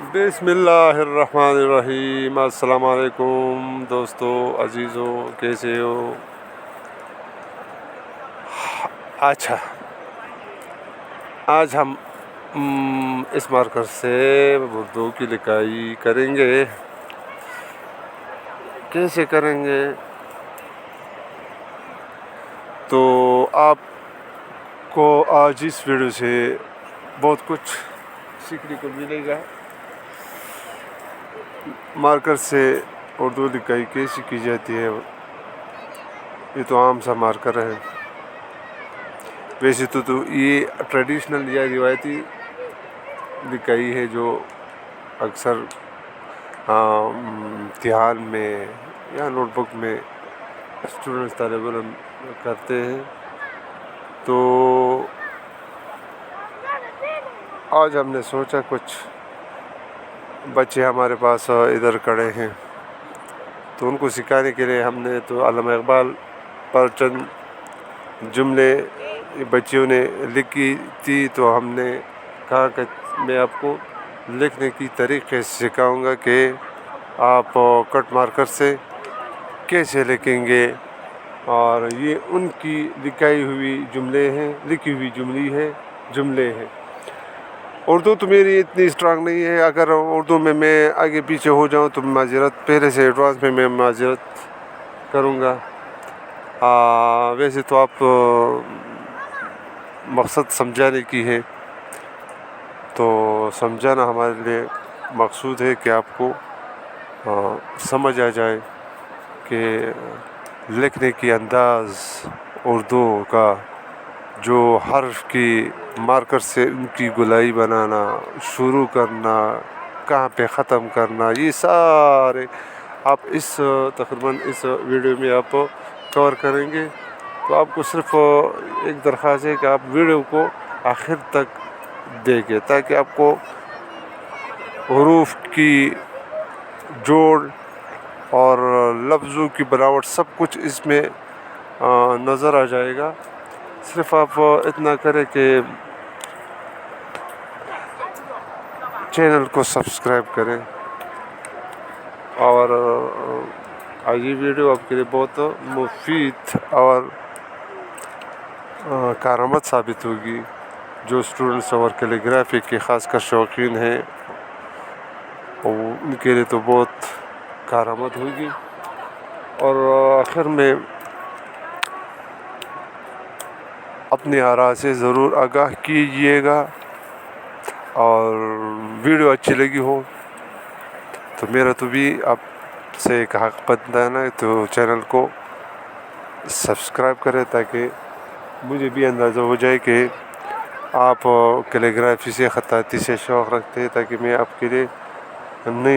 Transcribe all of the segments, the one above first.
بسم اللہ الرحمن الرحیم۔ السلام علیکم دوستو عزیزو، کیسے ہو؟ اچھا، آج ہم اس مارکر سے اردو کی لکھائی کریں گے۔ کیسے کریں گے تو آپ کو آج اس ویڈیو سے بہت کچھ سیکھنے کو ملے گا۔ مارکر سے اردو لکھائی کیسی کی جاتی ہے، یہ تو عام سا مارکر ہے۔ ویسے تو یہ ٹریڈیشنل یا روایتی لکھائی ہے جو اکثر امتحان میں یا نوٹ بک میں اسٹوڈنٹس طالب علم کرتے ہیں۔ تو آج ہم نے سوچا کچھ بچے ہمارے پاس ادھر کھڑے ہیں تو ان کو سکھانے کے لیے ہم نے تو علامہ اقبال پر چند جملے بچیوں نے لکھی تھی، تو ہم نے کہا کہ میں آپ کو لکھنے کی طریقے سکھاؤں گا کہ آپ کٹ مارکر سے کیسے لکھیں گے، اور یہ ان کی لکھی ہوئی جملے ہیں۔ اردو تو میری اتنی اسٹرانگ نہیں ہے، اگر اردو میں آگے پیچھے ہو جاؤں تو معذرت، پہلے سے ایڈوانس میں معذرت کروں گا۔ ویسے تو آپ مقصد سمجھانے کی ہے، تو سمجھانا ہمارے لیے مقصود ہے کہ آپ کو سمجھ آ جائے کہ لکھنے کی انداز اردو کا، جو حرف کی مارکر سے ان کی گولائی بنانا، شروع کرنا، کہاں پہ ختم کرنا، یہ سارے آپ تقریباً اس ویڈیو میں آپ کور کریں گے۔ تو آپ کو صرف ایک درخواست ہے کہ آپ ویڈیو کو آخر تک دیکھیں، تاکہ آپ کو حروف کی جوڑ اور لفظوں کی بناوٹ سب کچھ اس میں نظر آ جائے گا۔ صرف آپ اتنا کریں کہ چینل کو سبسکرائب کریں، اور آج یہ ویڈیو آپ کے لیے بہت مفید اور کارآمد ثابت ہوگی۔ جو اسٹوڈنٹس اور کیلیگرافی کے خاص کر شوقین ہیں، ان کے لیے تو بہت کارآمد ہوگی۔ اور آخر میں اپنی آراء سے ضرور آگاہ کیجیے گا، اور ویڈیو اچھی لگی ہو تو میرا تو بھی آپ سے ایک حق بنتا ہے نا، تو چینل کو سبسکرائب کریں، تاکہ مجھے بھی اندازہ ہو جائے کہ آپ کیلیگرافی سے، خطاطی سے شوق رکھتے ہیں، تاکہ میں آپ کے لیے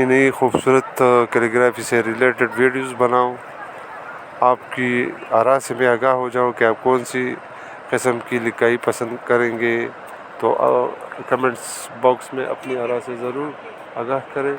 نئی خوبصورت کیلیگرافی سے ریلیٹڈ ویڈیوز بناؤں۔ آپ کی آراء سے میں آگاہ ہو جاؤں کہ آپ کون سی قسم کی لکھائی پسند کریں گے، تو کمنٹس باکس میں اپنی آراء سے ضرور آگاہ کریں۔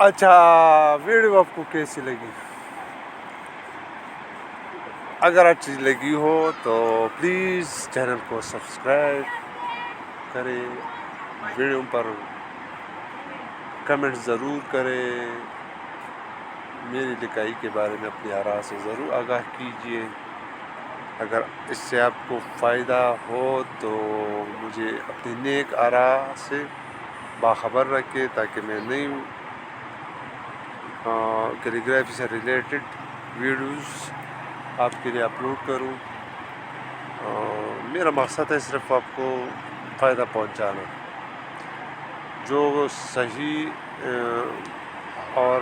اچھا ویڈیو آپ کو کیسی لگی؟ اگر اچھی لگی ہو تو پلیز چینل کو سبسکرائب کریں، ویڈیو پر کمنٹ ضرور کریں، میری لکھائی کے بارے میں اپنی آراء سے ضرور آگاہ کیجیے۔ اگر اس سے آپ کو فائدہ ہو تو مجھے اپنی نیک آراء سے باخبر رکھے تاکہ میں نئی کیلیگرافی سے ریلیٹڈ ویڈیوز آپ کے لیے اپلوڈ کروں۔ میرا مقصد ہے صرف آپ کو فائدہ پہنچانا۔ جو صحیح اور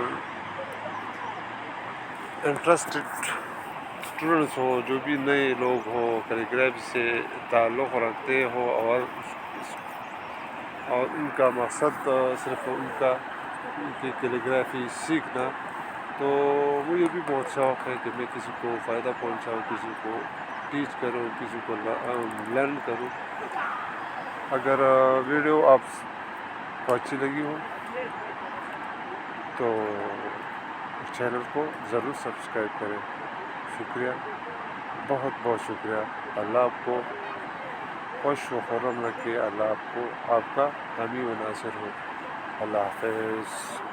انٹرسٹڈ اسٹوڈنٹس ہوں، جو بھی نئے لوگ ہوں، کیلیگرافی سے تعلق رکھتے ہوں اور ان کا مقصد صرف ان کی کیلیگرافی سیکھنا، تو مجھے بھی بہت شوق ہے کہ میں کسی کو فائدہ پہنچاؤں، کسی کو ٹیچ کروں، کسی کو لرن کروں۔ اگر ویڈیو آپ کو اچھی لگی ہو تو چینل کو ضرور سبسکرائب کریں۔ شکریہ، بہت بہت شکریہ۔ اللہ آپ کو خوش و خرم رکھے، اللہ آپ کا حامی و ناصر ہو۔ اللہ حافظ۔